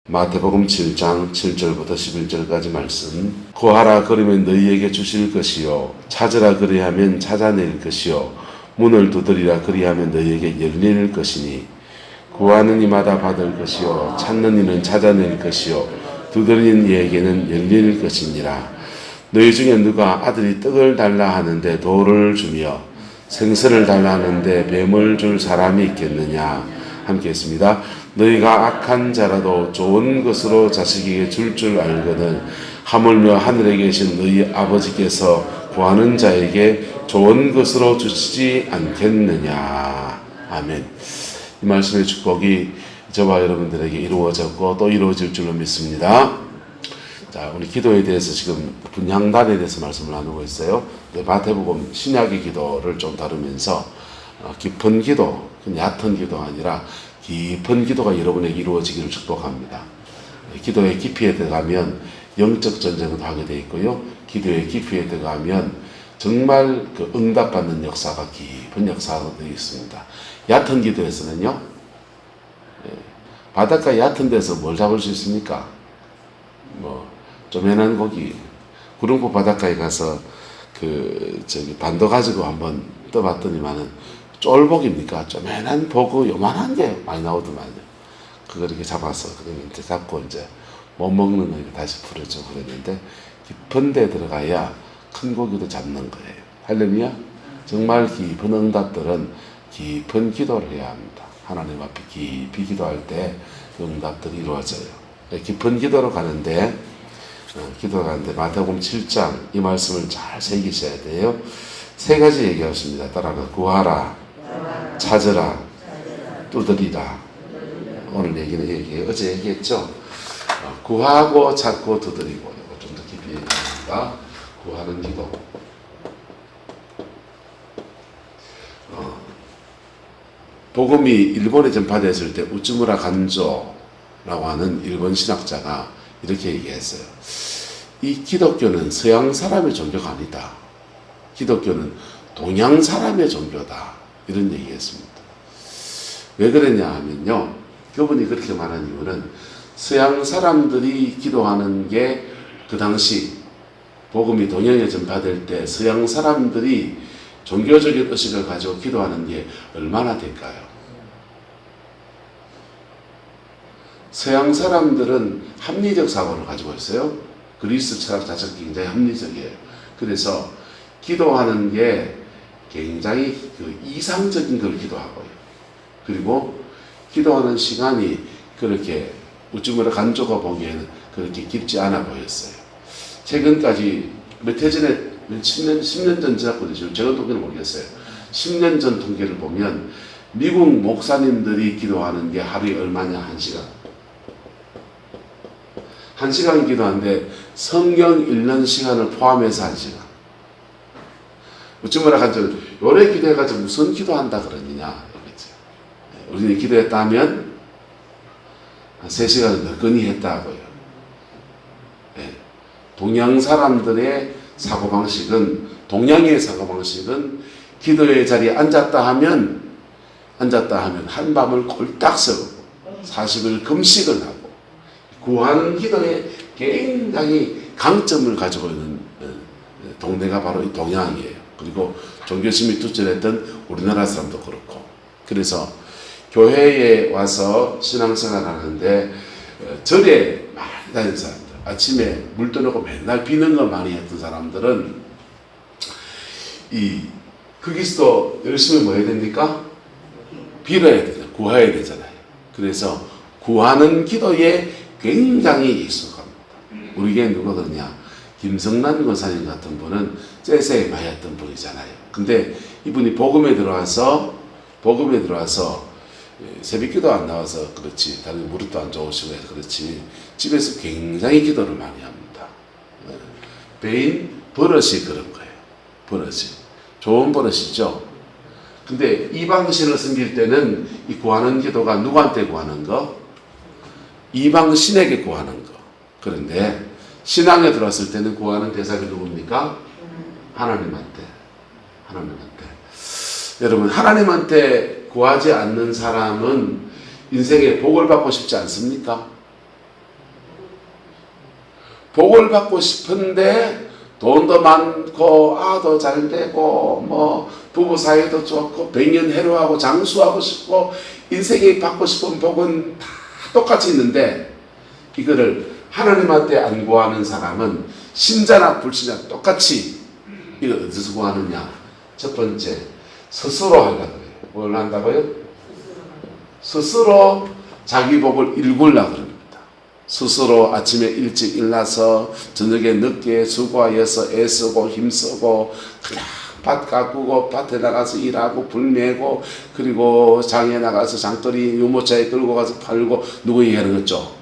마태복음 7장 7절부터 11절까지 말씀. 구하라 그러면 너희에게 주실 것이요 찾으라 그리하면 찾아낼 것이요 문을 두드리라 그리하면 너희에게 열릴 것이니 구하는 이마다 받을 것이요 찾는 이는 찾아낼 것이요 두드리는 이에게는 열릴 것이니라. 너희 중에 누가 아들이 떡을 달라 하는데 돌을 주며 생선을 달라 하는데 뱀을 줄 사람이 있겠느냐. 함께 했습니다. 너희가 악한 자라도 좋은 것으로 자식에게 줄 알거든 하물며 하늘에 계신 너희 아버지께서 구하는 자에게 좋은 것으로 주시지 않겠느냐. 아멘. 이 말씀의 축복이 저와 여러분들에게 이루어졌고 또 이루어질 줄로 믿습니다. 자, 우리 기도에 대해서 지금 분향단에 대해서 말씀을 나누고 있어요. 마태복음 신약의 기도를 좀 다루면서 깊은 기도, 얕은 기도가 아니라 깊은 기도가 여러분에게 이루어지기를 축복합니다. 기도의 깊이에 들어가면 영적 전쟁을 하게 되어 있고요. 기도의 깊이에 들어가면 정말 그 응답받는 역사가 깊은 역사가 되어 있습니다. 얕은 기도에서는요, 바닷가 얕은 데서 뭘 잡을 수 있습니까? 쪼매난 고기, 구름포 바닷가에 가서 반도 가지고 한번 떠봤더니만은 쫄복입니까? 쪼매난 보고 요만한 게 많이 나오더만요. 그걸 이렇게 잡아서, 이제 잡고 이제 못 먹는 거 다시 풀어주고 그랬는데, 깊은 데 들어가야 큰 고기도 잡는 거예요. 할렐루야? 정말 깊은 응답들은 깊은 기도를 해야 합니다. 하나님 앞에 깊이 기도할 때 그 응답들이 이루어져요. 깊은 기도로 가는데, 마태복음 7장 이 말씀을 잘 새기셔야 돼요. 세 가지 얘기하십니다. 따라가 구하라, 찾으라, 두드리라. 오늘 얘기는 어제 얘기했죠. 구하고 찾고 두드리고, 이거 좀 더 깊이 얘기합니다. 구하는 기도. 복음이 일본에 전파됐을 때 우츠무라 간조라고 하는 일본 신학자가 이렇게 얘기했어요. 이 기독교는 서양 사람의 종교가 아니다. 기독교는 동양 사람의 종교다. 이런 얘기했습니다. 왜 그랬냐 하면요. 그분이 그렇게 말한 이유는 서양 사람들이 기도하는 게 그 당시 복음이 동양에 전파될 때 서양 사람들이 종교적인 의식을 가지고 기도하는 게 얼마나 될까요? 서양 사람들은 합리적 사고를 가지고 있어요. 그리스 철학 자체가 굉장히 합리적이에요. 그래서 기도하는 게 굉장히 이상적인 걸 기도하고요. 그리고 기도하는 시간이 그렇게 우쭈무라 간조가 보기에는 그렇게 깊지 않아 보였어요. 최근까지 몇 해 전에 10년 전 지났거든요. 제가 통계를 모르겠어요. 10년 전 통계를 보면 미국 목사님들이 기도하는 게 하루에 얼마냐? 1시간. 1시간 기도하는데 성경 읽는 시간을 포함해서 1시간. 우쭈무라 간조는 요래 기도해가지고 무슨 기도한다 그러느냐. 우리는 기도했다 하면 한 3시간은 너끈히 했다고요. 네. 동양 사람들의 사고방식은, 동양의 사고방식은 기도의 자리에 앉았다 하면 한밤을 꼴딱 새고 40일 금식을 하고 구하는 기도에 굉장히 강점을 가지고 있는 동네가 바로 이 동양이에요. 그리고 종교심이 투철했던 우리나라 사람도 그렇고. 그래서 교회에 와서 신앙생활 하는데 절에 많이 다니는 사람들, 아침에 물 떠놓고 맨날 비는 거 많이 했던 사람들은 이 그리스도 열심히 뭐 해야 됩니까? 빌어야 되잖아요. 구해야 되잖아요. 그래서 구하는 기도에 굉장히 익숙합니다. 우리 교회 누가 그러냐? 김성란 권사님 같은 분은 쇠세에 많이 했던 분이잖아요. 근데 이분이 복음에 들어와서 새벽기도 안 나와서 그렇지, 다른 무릎도 안 좋으시고 해서 그렇지, 집에서 굉장히 기도를 많이 합니다. 배인 버릇이 그런 거예요. 버릇이. 좋은 버릇이죠. 근데 이방신을 섬길 때는 이 구하는 기도가 누구한테 구하는 거? 이방신에게 구하는 거. 그런데 신앙에 들어왔을 때는 구하는 대상이 누굽니까? 하나님한테. 여러분, 하나님한테 구하지 않는 사람은 인생에 복을 받고 싶지 않습니까? 복을 받고 싶은데 돈도 많고 아도 잘 되고 뭐 부부 사이도 좋고 백년해로하고 장수하고 싶고 인생이 받고 싶은 복은 다 똑같이 있는데 이거를 하나님한테 안 구하는 사람은 신자나 불신자 똑같이 이걸 어디서 구하느냐? 첫 번째, 스스로 하려고 그래요. 뭘 한다고요? 스스로 자기 복을 일구려고 그럽니다. 스스로 아침에 일찍 일어나서 저녁에 늦게 수고하여서 애쓰고 힘쓰고 그냥 밭 가꾸고 밭에 나가서 일하고 불 메고 그리고 장에 나가서 장돌이 유모차에 끌고 가서 팔고 누구 얘기하는 거죠?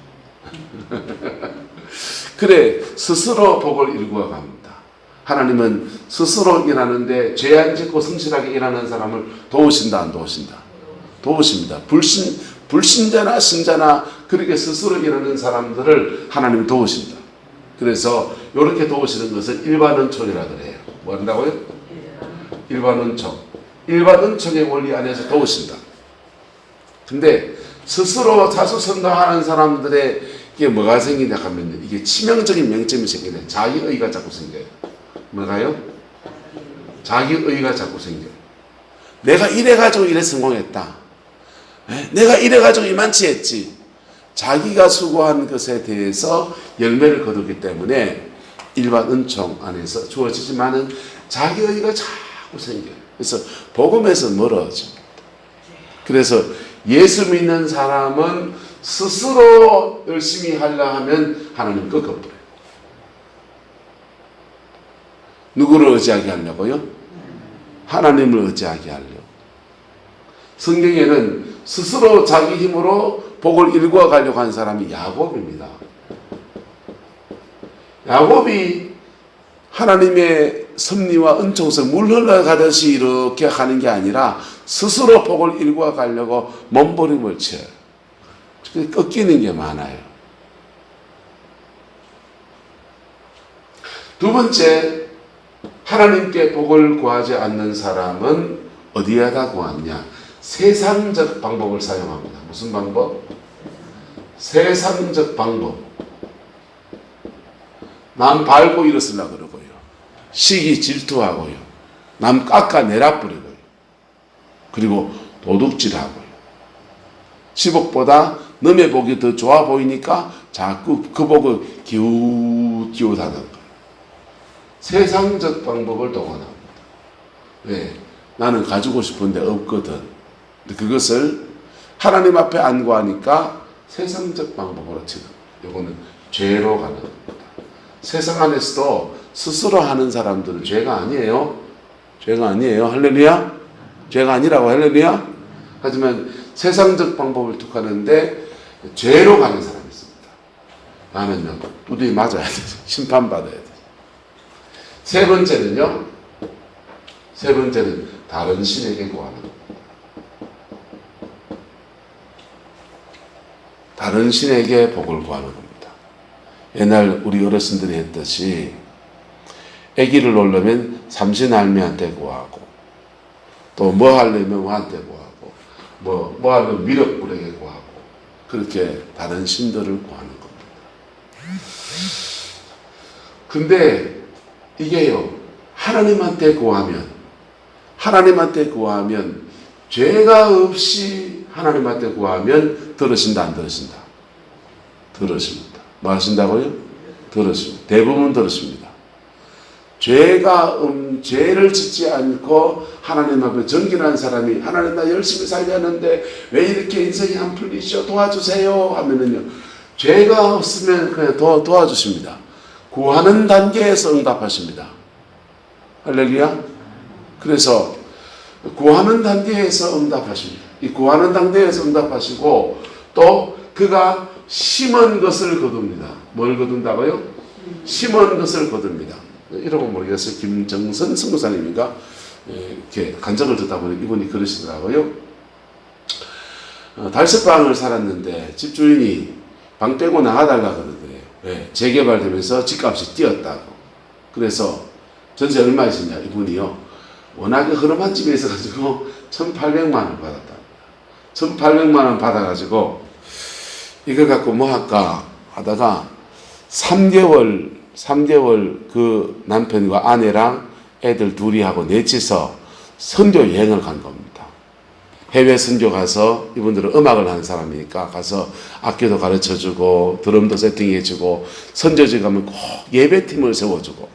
그래 스스로 복을 일구어 갑니다. 하나님은 스스로 일하는데 죄 안 짓고 성실하게 일하는 사람을 도우신다 안 도우신다? 도우십니다. 불신자나 신자나 그렇게 스스로 일하는 사람들을 하나님이 도우신다. 그래서 이렇게 도우시는 것을 일반은총이라 그래요. 뭐 한다고요? 일반은총. 일반은총의 원리 안에서 도우신다. 근데 스스로 자수성가하는 사람들의 이게 뭐가 생기냐 하면 이게 치명적인 명점이 생기네. 자기의가 자꾸 생겨요. 뭐가요? 자기의가 자꾸 생겨요. 내가 이래가지고 이래 성공했다. 내가 이래가지고 이만치 했지. 자기가 수고한 것에 대해서 열매를 거두기 때문에 일반 은총 안에서 주어지지만은 자기의가 자꾸 생겨요. 그래서 복음에서 멀어집니다. 그래서 예수 믿는 사람은 스스로 열심히 하려 하면 하나님 꺾어버려요. 누구를 의지하게 하려고요? 하나님을 의지하게 하려고. 성경에는 스스로 자기 힘으로 복을 일구어 가려고 한 사람이 야곱입니다. 야곱이 하나님의 섭리와 은총서 물 흘러가듯이 이렇게 하는 게 아니라 스스로 복을 일구어 가려고 몸부림을 쳐요. 꺾이는 게 많아요. 두 번째, 하나님께 복을 구하지 않는 사람은 어디에다 구하느냐? 세상적 방법을 사용합니다. 무슨 방법? 세상적 방법. 남 밟고 일어서려고 그러고요. 시기 질투하고요. 남 깎아내라 버리고요. 그리고 도둑질하고요. 시복보다 남의 복이 더 좋아 보이니까 자꾸 그 복을 기웃기웃하는 거예요. 세상적 방법을 동원합니다. 왜? 나는 가지고 싶은데 없거든. 그것을 하나님 앞에 안 구하니까 세상적 방법으로 치는 거예요. 이거는 죄로 가는 겁니다. 세상 안에서도 스스로 하는 사람들은 죄가 아니에요. 죄가 아니에요. 할렐루야? 죄가 아니라고 할렐루야? 하지만 세상적 방법을 택하는데 죄로 가는 사람이 있습니다. 나는요, 두드리 맞아야 돼. 심판받아야 돼. 세 번째는요, 세 번째는 다른 신에게 구하는 겁니다. 다른 신에게 복을 구하는 겁니다. 옛날 우리 어르신들이 했듯이 아기를 놓으려면 삼신할매한테 구하고 또 뭐 하려면 뭐한테 구하고 뭐 하려면 미륵불에게 구하고 그렇게 다른 신들을 구하는 겁니다. 근데 이게요, 하나님한테 구하면 죄가 없이 하나님한테 구하면 들으신다 안 들으신다? 들으십니다. 뭐 하신다고요? 들으십니다. 대부분 들으십니다. 죄를 짓지 않고 하나님 앞에 정결한 사람이 하나님 나 열심히 살려는데 왜 이렇게 인생이 안 풀리시오? 도와주세요 하면은요, 죄가 없으면 그냥 도와주십니다. 구하는 단계에서 응답하십니다. 할렐루야. 그래서 구하는 단계에서 응답하십니다. 이 구하는 단계에서 응답하시고 또 그가 심은 것을 거둡니다. 뭘 거둔다고요? 심은 것을 거둡니다. 이러고 모르겠어요. 김정선 선교사님인가 이렇게 간증을 듣다 보니 이분이 그러시더라고요. 달서방을 살았는데 집주인이 방 빼고 나가달라 그러더래요. 네, 재개발되면서 집값이 뛰었다고. 그래서 전세 얼마 있었냐? 이분이요, 워낙에 흐름한 집에 있어가지고 1,800만 원 받았다. 1,800만 원 받아가지고 이걸 갖고 뭐 할까 하다가 3개월 그 남편과 아내랑 애들 둘이 하고 넷이서 선교 여행을 간 겁니다. 해외 선교 가서 이분들은 음악을 하는 사람이니까 가서 악기도 가르쳐주고 드럼도 세팅해주고 선교지 가면 꼭 예배팀을 세워주고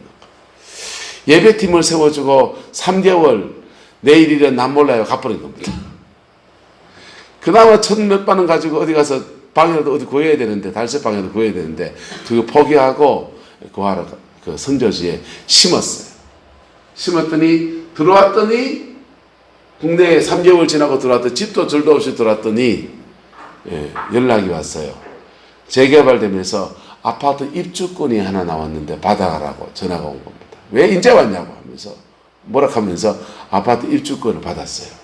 예배팀을 세워주고 3개월 내일이란 난 몰라요 가버린 겁니다. 그나마 천 몇 반은 가지고 어디 가서 방이라도 어디 구해야 되는데 달새방이라도 구해야 되는데 그거 포기하고 고하라 그 선교지에 심었어요. 심었더니 들어왔더니 국내에 3개월 지나고 들어왔더니 집도 절도 없이 들어왔더니 연락이 왔어요. 재개발되면서 아파트 입주권이 하나 나왔는데 받아가라고 전화가 온 겁니다. 왜 이제 왔냐고 하면서 뭐라 하면서 아파트 입주권을 받았어요.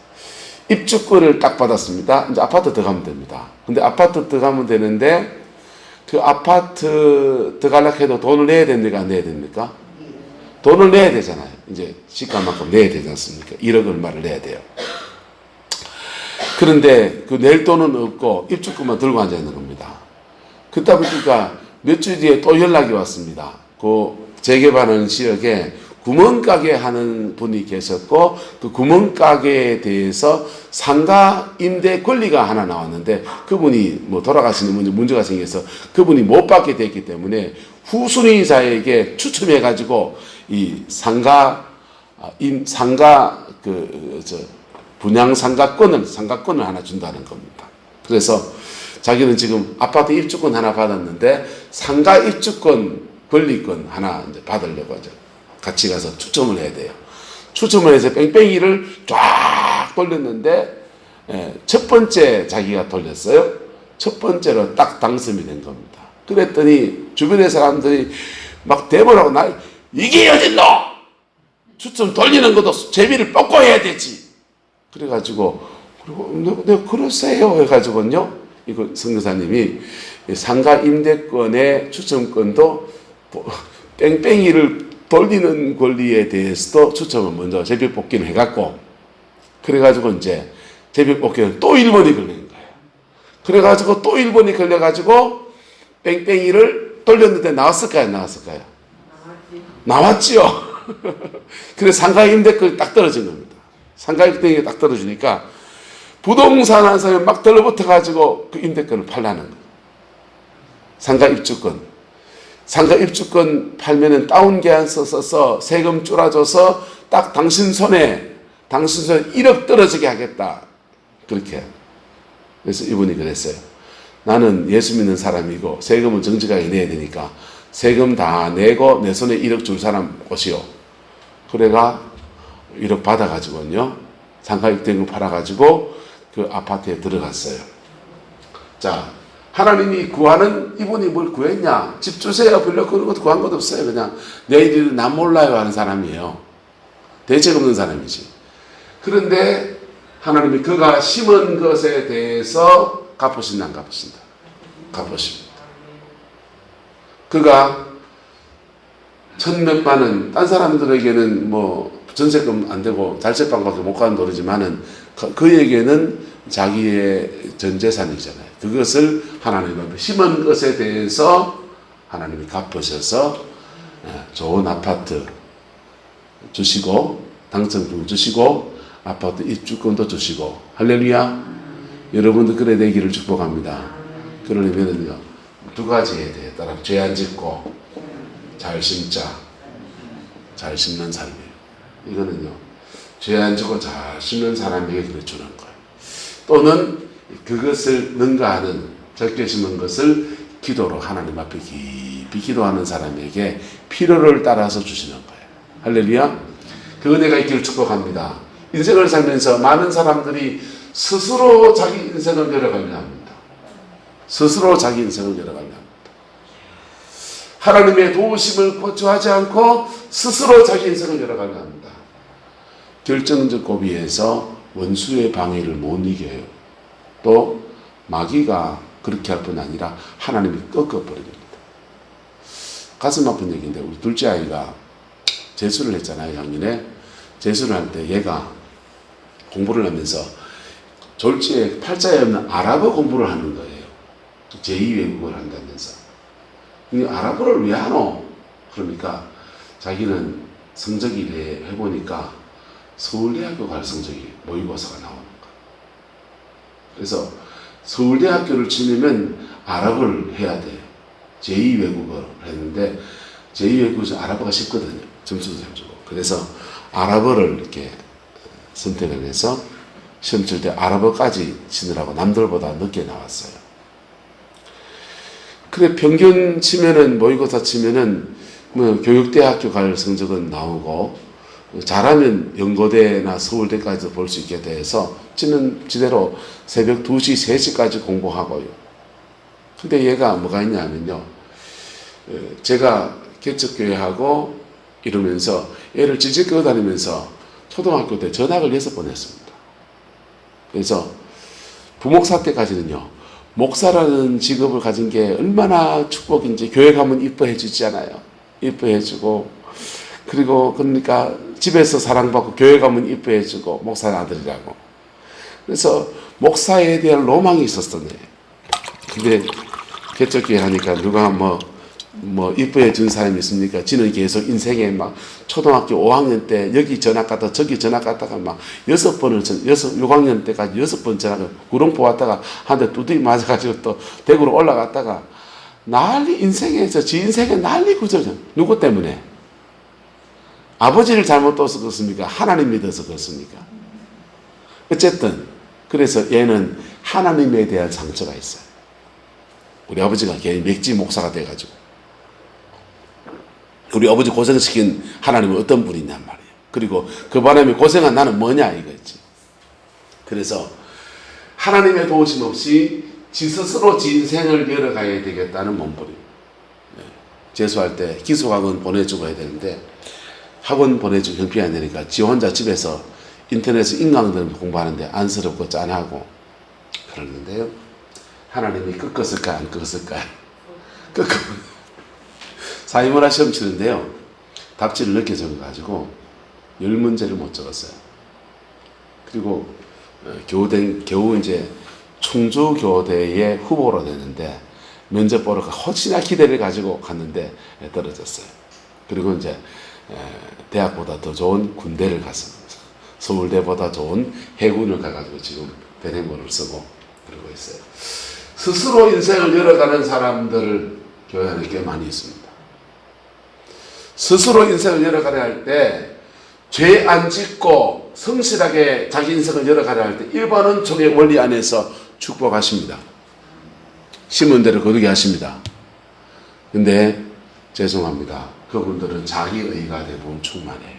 입주권을 딱 받았습니다. 이제 아파트 들어가면 됩니다. 근데 아파트 들어가면 되는데 그 아파트 들어가려고 해도 돈을 내야 됩니까? 안 내야 됩니까? 돈을 내야 되잖아요. 이제 시가만큼 내야 되지 않습니까? 1억 얼마를 내야 돼요. 그런데 그 낼 돈은 없고 입주권만 들고 앉아 있는 겁니다. 그러다 보니까 몇 주 뒤에 또 연락이 왔습니다. 그 재개발하는 지역에 구멍가게 하는 분이 계셨고 그 구멍가게에 대해서 상가 임대 권리가 하나 나왔는데 그분이 뭐 돌아가시는 문제가 생겨서 그분이 못 받게 됐기 때문에 후순위자에게 추첨해가지고 이 분양 상가권을 하나 준다는 겁니다. 그래서 자기는 지금 아파트 입주권 하나 받았는데 상가 입주권 권리권 하나 이제 받으려고 하죠. 같이 가서 추첨을 해야 돼요. 추첨을 해서 뺑뺑이를 쫙 돌렸는데 첫 번째 자기가 돌렸어요. 첫 번째로 딱 당첨이 된 겁니다. 그랬더니 주변의 사람들이 막 대보라고 날 이게 어딨노? 추첨 돌리는 것도 제비를 뽑고 해야 되지. 그래가지고 그리고 내가 그러세요 해가지고요. 이거 선교사님이 상가 임대권의 추첨권도 뺑뺑이를 돌리는 권리에 대해서도 추첨을 먼저 제비 뽑기를 해갖고 그래가지고 이제 제비 뽑기는 또 1번이 걸린 거예요. 그래가지고 또 1번이 걸려가지고 뺑뺑이를 돌렸는데 나왔을까요? 나왔을까요? 나왔지요. 그래서 상가 임대권이 딱 떨어진 겁니다. 상가 임대권이 딱 떨어지니까 부동산 한 사람이 막 들러붙어가지고 그 임대권을 팔라는 거예요. 상가 입주권. 상가 입주권 팔면은 다운 계약서 써서 세금 줄여줘서 딱 당신 손에 1억 떨어지게 하겠다. 그렇게. 그래서 이분이 그랬어요. 나는 예수 믿는 사람이고 세금은 정직하게 내야 되니까 세금 다 내고 내 손에 1억 줄 사람 오시오. 그래가 1억 받아가지고요. 상가 입주권 팔아가지고 그 아파트에 들어갔어요. 자. 하나님이 구하는 이분이 뭘 구했냐? 집 주세요. 빌려 그런 것도 구한 것도 없어요. 그냥 내일은 난 몰라요 하는 사람이에요. 대책 없는 사람이지. 그런데 하나님이 그가 심은 것에 대해서 갚으신다 안 갚으신다? 갚으십니다. 그가 천몇만은 딴 사람들에게는 뭐 전세금 안 되고 달세방밖에 못 가는 돈이지만은 그에게는 자기의 전 재산이잖아요. 그것을 하나님 앞에 심은 것에 대해서 하나님이 갚으셔서 좋은 아파트 주시고 당첨금 주시고 아파트 입주권도 주시고 할렐루야. 여러분도 그래 되기를 축복합니다. 그러려면요 두 가지 해야 돼요. 따라 죄 안 짓고 잘 심자. 잘 심는 삶이에요. 이거는요 죄 안 짓고 잘 심는 사람에게 그래 주는 거예요. 또는 그것을 능가하는 적게 심은 것을 기도로 하나님 앞에 깊이 기도하는 사람에게 필요를 따라서 주시는 거예요. 할렐루야. 그 은혜가 있기를 축복합니다. 인생을 살면서 많은 사람들이 스스로 자기 인생을 열어가려 합니다. 스스로 자기 인생을 열어가려 합니다. 하나님의 도우심을 고초하지 않고 스스로 자기 인생을 열어가려 합니다. 결정적 고비에서 원수의 방해를 못 이겨요. 또 마귀가 그렇게 할 뿐 아니라 하나님이 꺾어버립니다. 가슴 아픈 얘기인데 우리 둘째 아이가 재수를 했잖아요. 작년에 재수를 할 때 얘가 공부를 하면서 졸지에 팔자에 없는 아랍어 공부를 하는 거예요. 제2 외국어를 한다면서. 아랍어를 왜 하노? 그러니까 자기는 성적이 이래 해보니까 서울대학교 갈 성적이 모의고사가 나오는 거야. 그래서 서울대학교를 치려면 아랍어를 해야 돼요. 제2외국어를 했는데 제2외국어는 아랍어가 쉽거든요. 점수도 잘 주고. 그래서 아랍어를 이렇게 선택을 해서 시험 칠 때 아랍어까지 치느라고 남들보다 늦게 나왔어요. 그래 평균 치면은 모의고사 치면은 뭐 교육대학교 갈 성적은 나오고 잘하면 연고대나 서울대까지도 볼 수 있게 돼서 치는 지대로 새벽 2시, 3시까지 공부하고요. 근데 얘가 뭐가 있냐면요. 제가 개척교회하고 이러면서 애를 질질 끌어다니면서 초등학교 때 전학을 6번 했습니다. 그래서 부목사 때까지는요. 목사라는 직업을 가진 게 얼마나 축복인지 교회 가면 이뻐해 주잖아요. 이뻐해 주고 그리고 그러니까 집에서 사랑받고 교회 가면 이뻐해 주고 목사 아들이라고. 그래서 목사에 대한 로망이 있었었네. 근데 개척교회 하니까 누가 뭐 이뻐해 준 사람이 있습니까? 지는 계속 인생에 막 초등학교 5학년 때 여기 전학 갔다 저기 전학 갔다가 막 6학년 때까지 6번 전학을 구룡포 왔다가 한 대 두드리 맞아가지고 또 대구로 올라갔다가 난리 인생에서 지 인생에 난리 구조죠. 누구 때문에? 아버지를 잘못 둬서 그렇습니까? 하나님 믿어서 그렇습니까? 어쨌든 그래서 얘는 하나님에 대한 상처가 있어요. 우리 아버지가 괜히 맥지 목사가 돼가지고 우리 아버지 고생시킨 하나님은 어떤 분이냔 말이에요. 그리고 그 바람에 고생한 나는 뭐냐 이거지. 그래서 하나님의 도우심 없이 지 스스로 지 인생을 열어가야 되겠다는 몸부림. 재수할 때 기숙학원 보내주고 해야 되는데 학원 보내주고 형편이 안 되니까 지 혼자 집에서 인터넷에서 인강들 공부하는데 안쓰럽고 짠하고 그러는데요. 하나님이 꺾었을까요? 안 꺾었을까요? 사회문화 시험 치는데요. 답지를 늦게 적어가지고 10문제를 못 적었어요. 그리고 겨우 이제 충주교대의 후보로 되는데 면접 보러 혹시나 기대를 가지고 갔는데 떨어졌어요. 그리고 이제 대학보다 더 좋은 군대를 갔습니다. 서울대보다 좋은 해군을 가가지고 지금 대행고를 쓰고 그러고 있어요. 스스로 인생을 열어가는 사람들 교회 안에 꽤 많이 있습니다. 스스로 인생을 열어가려 할 때 죄 안 짓고 성실하게 자기 인생을 열어가려 할 때 1번 은총의 원리 안에서 축복하십니다. 심은 대로 거두게 하십니다. 근데 죄송합니다. 그분들은 자기 의가 대부분 충만해요.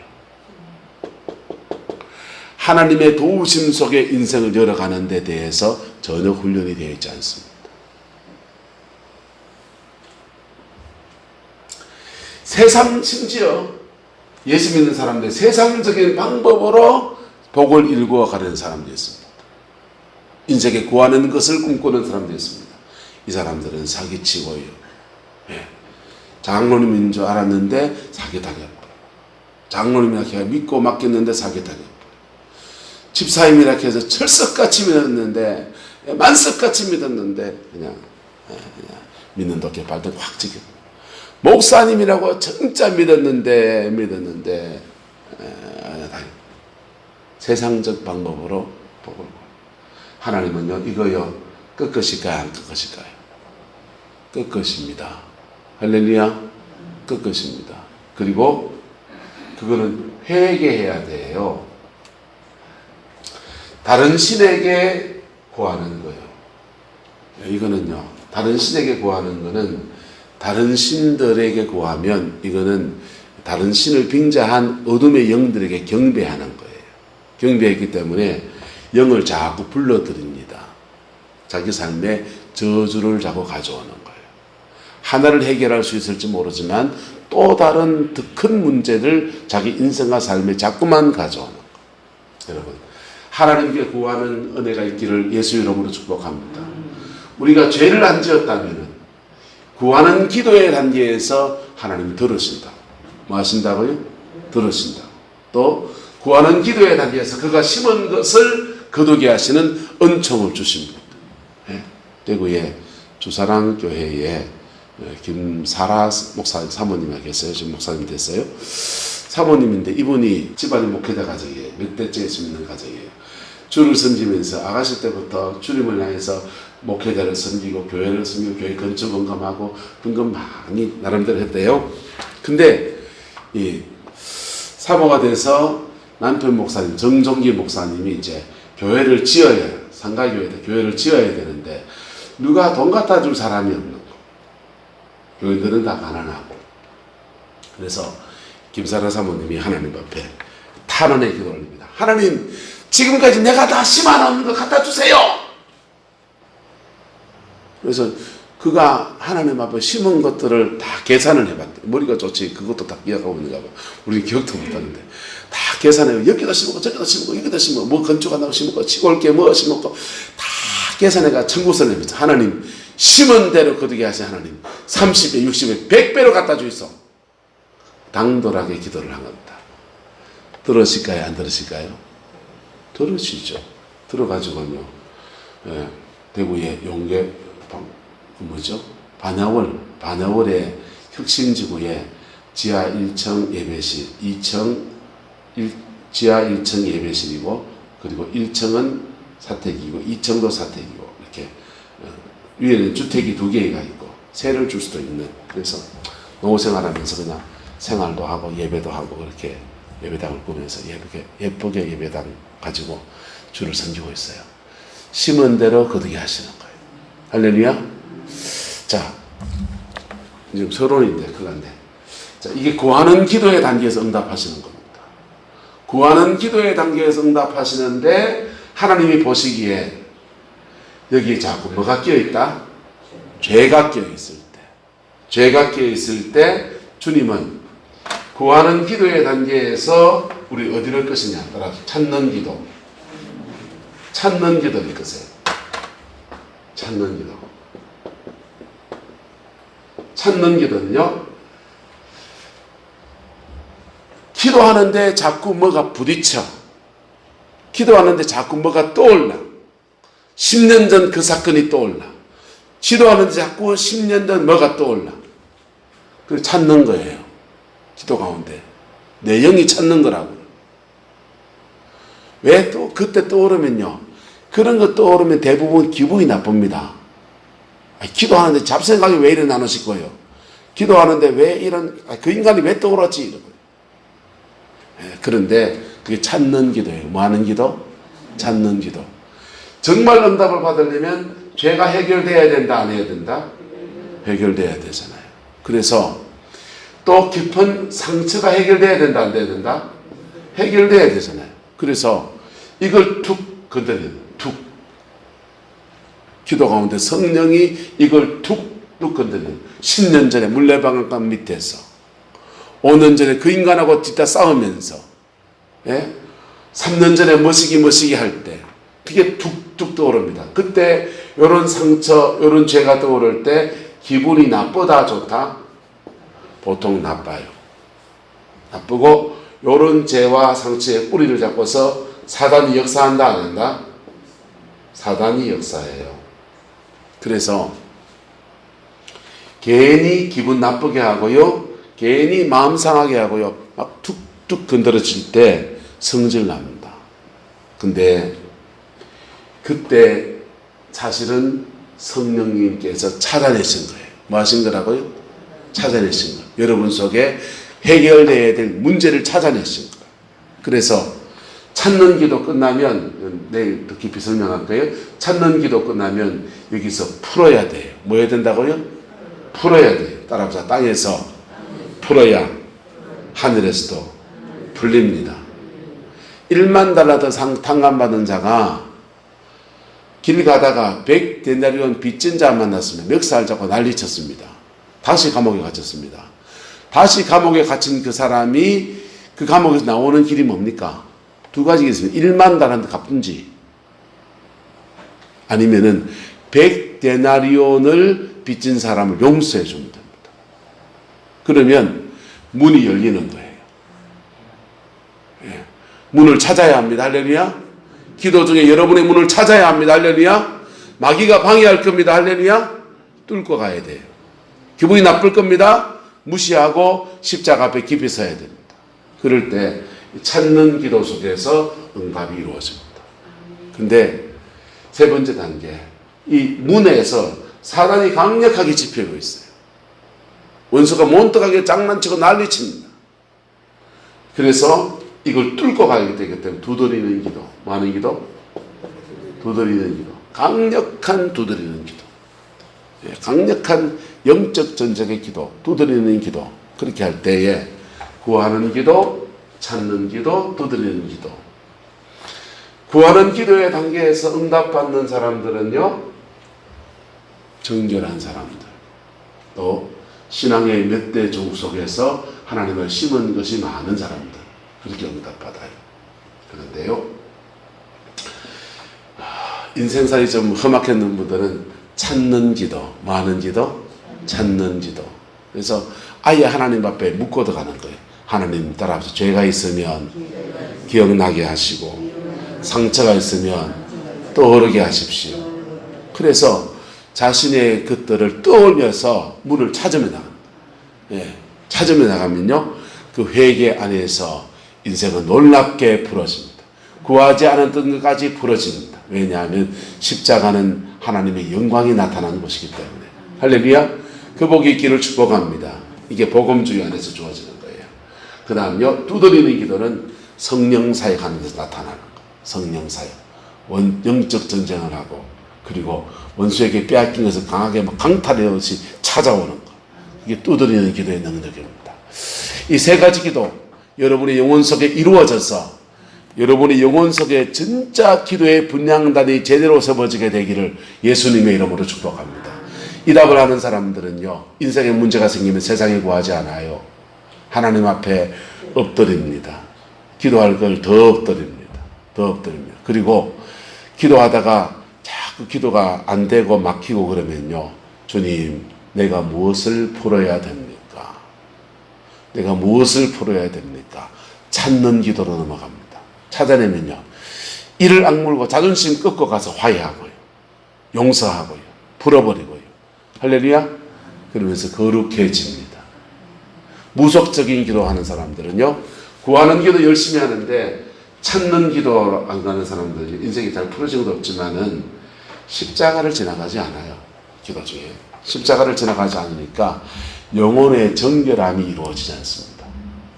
하나님의 도우심 속에 인생을 열어가는 데 대해서 전혀 훈련이 되어 있지 않습니다. 심지어 예수 믿는 사람들 세상적인 방법으로 복을 일구어 가려는 사람도 있습니다. 인생에 구하는 것을 꿈꾸는 사람도 있습니다. 이 사람들은 사기치고요. 장로님인 줄 알았는데 사기당했고, 장로님이라 해서 믿고 맡겼는데 사기당했고, 집사님이라 해서 철석같이 믿었는데, 만석같이 믿었는데 그냥 믿는 도끼 발등 확 찍혀. 목사님이라고 진짜 믿었는데 세상적 방법으로 복을 하나님은요 이거요 끝것일까요 안 끝것일까요? 끝것입니다. 할렐루야. 끝것입니다. 그리고 그거는 회개해야 돼요. 다른 신에게 구하는 거예요. 이거는요 다른 신에게 구하는 거는 다른 신들에게 구하면 이거는 다른 신을 빙자한 어둠의 영들에게 경배하는 거예요. 경배했기 때문에 영을 자꾸 불러들입니다. 자기 삶에 저주를 자꾸 가져오는 거예요. 하나를 해결할 수 있을지 모르지만 또 다른 더 큰 문제를 자기 인생과 삶에 자꾸만 가져오는 거예요. 여러분 하나님께 구하는 은혜가 있기를 예수 이름으로 축복합니다. 우리가 죄를 안 지었다면 구하는 기도의 단계에서 하나님이 들으신다. 뭐 하신다고요? 들으신다. 또 구하는 기도의 단계에서 그가 심은 것을 거두게 하시는 은총을 주십니다. 대구의 주사랑교회에 김사라 목사 사모님이 계세요. 지금 목사님 됐어요. 사모님인데 이분이 집안이 목회자 가정이에요. 몇 대째 수 있는 가정이에요. 주를 섬기면서 아가씨 때부터 주님을 향해서 목회자를 섬기고 교회를 섬기고 교회 건축 헌금하고 헌금 많이 나름대로 했대요. 근데 이 사모가 돼서 남편 목사님 정종기 목사님이 이제 교회를 지어야 해요. 상가교회에 교회를 지어야 되는데 누가 돈 갖다 줄 사람이 없는 거. 교회들은 다 가난하고. 그래서 김사라 사모님이 하나님 앞에 탄원의 기도를 올립니다. 하나님, 지금까지 내가 다 10만 원 거 갖다 주세요. 그래서 그가 하나님 앞에 심은 것들을 다 계산을 해봤대. 머리가 좋지 그것도 다 기억하고 있는가 봐. 우리는 기억도 못하는데 다 계산해요. 여기도 심었고 저기도 심었고 여기도 심었고 뭐 건축한다고 심었고 시골게 뭐 심었고 다 계산해가 청구서를 냅니다. 하나님, 심은 대로 거두게 하시 하나님 30배 60배 100배로 갖다 주이소. 당돌하게 기도를 한 겁니다. 들으실까요? 안 들으실까요? 들으시죠. 들어가지고요. 대구의 용계 반야월의 혁신지구에 지하 1층 예배실, 지하 1층 예배실이고 그리고 1층은 사택이고 2층도 사택이고 이렇게 위에는 주택이 2개가 있고 세를 줄 수도 있는. 그래서 노후생활하면서 그냥 생활도 하고 예배도 하고 그렇게 예배당을 꾸면서 예쁘게 예배당 가지고 주를 섬기고 있어요. 심은 대로 거두게 하시는 거예요. 할렐루야. 자, 지금 서론인데 그건데, 자, 이게 구하는 기도의 단계에서 응답하시는 겁니다. 구하는 기도의 단계에서 응답하시는데 하나님이 보시기에 여기 자꾸 뭐가 끼어 있다? 죄가 끼어 있을 때, 죄가 끼어 있을 때 주님은 구하는 기도의 단계에서 우리 어디를 것이냐 따라 찾는 기도, 찾는 기도를 거세요. 찾는 기도. 찾는 기도는요, 기도하는데 자꾸 뭐가 부딪혀. 기도하는데 자꾸 뭐가 떠올라. 10년 전 그 사건이 떠올라. 기도하는데 자꾸 10년 전 뭐가 떠올라. 그걸 찾는 거예요. 기도 가운데. 내 영이 찾는 거라고. 왜 또 그때 떠오르면요. 그런 거 떠오르면 대부분 기분이 나쁩니다. 기도하는데 잡생각이 왜 이래 나누실 거예요? 기도하는데 왜 이런, 그 인간이 왜 떠오르지? 이러고. 그런데 그게 찾는 기도예요. 뭐 하는 기도? 찾는 기도. 정말 응답을 받으려면 죄가 해결돼야 된다, 안 해야 된다? 해결돼야 되잖아요. 그래서 또 깊은 상처가 해결돼야 된다, 안 돼야 된다? 해결돼야 되잖아요. 그래서 이걸 툭 건드리는, 툭. 기도 가운데 성령이 이걸 툭툭 건드리는. 10년 전에 물레방앗간 밑에서 5년 전에 그 인간하고 뒤따 싸우면서 3년 전에 머시기 할 때 그게 툭툭 떠오릅니다. 그때 이런 상처, 이런 죄가 떠오를 때 기분이 나쁘다, 좋다? 보통 나빠요. 나쁘고 이런 죄와 상처의 뿌리를 잡고서 사단이 역사한다, 안 한다? 사단이 역사해요. 그래서 괜히 기분 나쁘게 하고요, 괜히 마음 상하게 하고요, 막 툭툭 건드려질 때 성질 납니다. 근데 그때 사실은 성령님께서 찾아내신 거예요. 뭐 하신 거라고요? 찾아내신 거예요. 여러분 속에 해결돼야 될 문제를 찾아내신 거예요. 그래서 찾는 기도 끝나면, 내일 더 깊이 설명할 거예요. 찾는 기도 끝나면 여기서 풀어야 돼요. 뭐 해야 된다고요? 풀어야 돼요. 따라합시다. 땅에서 풀어야 하늘에서도 풀립니다. 1만 달러 더 탕감받은 자가 길 가다가 100데나리온 빚진 자 만났으면 멱살 잡고 난리쳤습니다. 다시 감옥에 갇혔습니다. 다시 감옥에 갇힌 그 사람이 그 감옥에서 나오는 길이 뭡니까? 두 가지가 있습니다. 1만 달러한테 갚은지, 아니면은 100데나리온을 빚진 사람을 용서해 주면 됩니다. 그러면 문이 열리는 거예요. 예. 문을 찾아야 합니다. 할렐루야. 기도 중에 여러분의 문을 찾아야 합니다. 할렐루야. 마귀가 방해할 겁니다. 할렐루야. 뚫고 가야 돼요. 기분이 나쁠 겁니다. 무시하고 십자가 앞에 깊이 서야 됩니다. 그럴 때 찾는 기도 속에서 응답이 이루어집니다. 근데 세 번째 단계, 이 문에서 사단이 강력하게 지피고 있어요. 원수가 몬떡하게 장난치고 난리칩니다. 그래서 이걸 뚫고 가야 되기 때문에 두드리는 기도. 뭐 하는 기도? 두드리는 기도. 강력한 두드리는 기도. 강력한 영적 전쟁의 기도, 두드리는 기도. 그렇게 할 때에 구하는 기도, 찾는 기도, 두드리는 기도. 구하는 기도의 단계에서 응답받는 사람들은요, 정결한 사람들, 또 신앙의 몇 대 종 속에서 하나님을 심은 것이 많은 사람들, 그렇게 응답받아요. 그런데요, 인생살이 좀 험악했는 분들은 찾는 기도, 뭐 하는 기도? 찾는 기도. 그래서 아예 하나님 앞에 묻고도 가는 거예요. 하나님 따라서 죄가 있으면 기억나게 하시고, 상처가 있으면 떠오르게 하십시오. 그래서 자신의 것들을 떠올려서 문을 찾으며 나갑니다. 찾으며 나가면요, 그 회개 안에서 인생은 놀랍게 풀어집니다. 구하지 않았던 것까지 풀어집니다. 왜냐하면 십자가는 하나님의 영광이 나타나는 것이기 때문에. 할렐루야. 그 복이 있기를 축복합니다. 이게 복음주의 안에서 주어지는 거예요. 그 다음요, 두드리는 기도는 성령 사역하면서 나타나는 거예요. 성령 사역. 영적 전쟁을 하고, 그리고 원수에게 빼앗긴 것을 강하게 강탈하듯이 찾아오는 것. 이게 두드리는 기도의 능력입니다. 이 세 가지 기도, 여러분의 영혼 속에 이루어져서 여러분의 영혼 속에 진짜 기도의 분향단이 제대로 세워지게 되기를 예수님의 이름으로 축복합니다. 이 답을 하는 사람들은요, 인생에 문제가 생기면 세상에 구하지 않아요. 하나님 앞에 엎드립니다. 기도할 걸 더 엎드립니다. 더 엎드립니다. 그리고 기도하다가 자꾸 기도가 안 되고 막히고 그러면요, 주님, 내가 무엇을 풀어야 됩니까? 내가 무엇을 풀어야 됩니까? 찾는 기도로 넘어갑니다. 찾아내면요, 이를 악물고 자존심 꺾고 가서 화해하고요, 용서하고요, 풀어버리고요. 할렐루야. 그러면서 거룩해집니다. 무속적인 기도하는 사람들은요, 구하는 기도 열심히 하는데 찾는 기도 안 가는 사람들이 인생이 잘 풀어진 것도 없지만은 십자가를 지나가지 않아요. 기도 중에 십자가를 지나가지 않으니까 영혼의 정결함이 이루어지지 않습니다.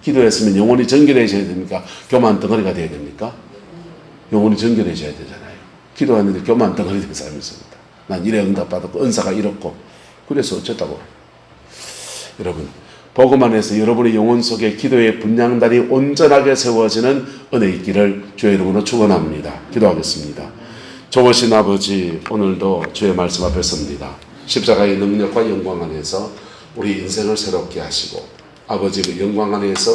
기도했으면 영혼이 정결해져야 됩니까? 교만 덩어리가 돼야 됩니까? 영혼이 정결해져야 되잖아요. 기도하는데 교만 덩어리 된 사람이 있습니다. 난 이래 응답받았고 은사가 이렇고 그래서 어쩌다고. 여러분, 복음 안에서 여러분의 영혼 속에 기도의 분향단이 온전하게 세워지는 은혜 있기를 주의 이름으로 축원합니다. 기도하겠습니다. 좋으신 아버지, 오늘도 주의 말씀 앞에 섭니다. 십자가의 능력과 영광 안에서 우리 인생을 새롭게 하시고 아버지 그 영광 안에서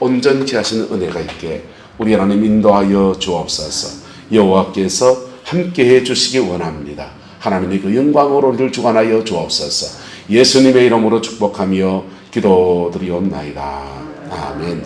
온전케 하시는 은혜가 있게 우리 하나님 인도하여 주옵소서. 여호와께서 함께해 주시기 원합니다. 하나님의 그 영광으로 우리를 주관하여 주옵소서. 예수님의 이름으로 축복하며 기도드리옵나이다. 아멘.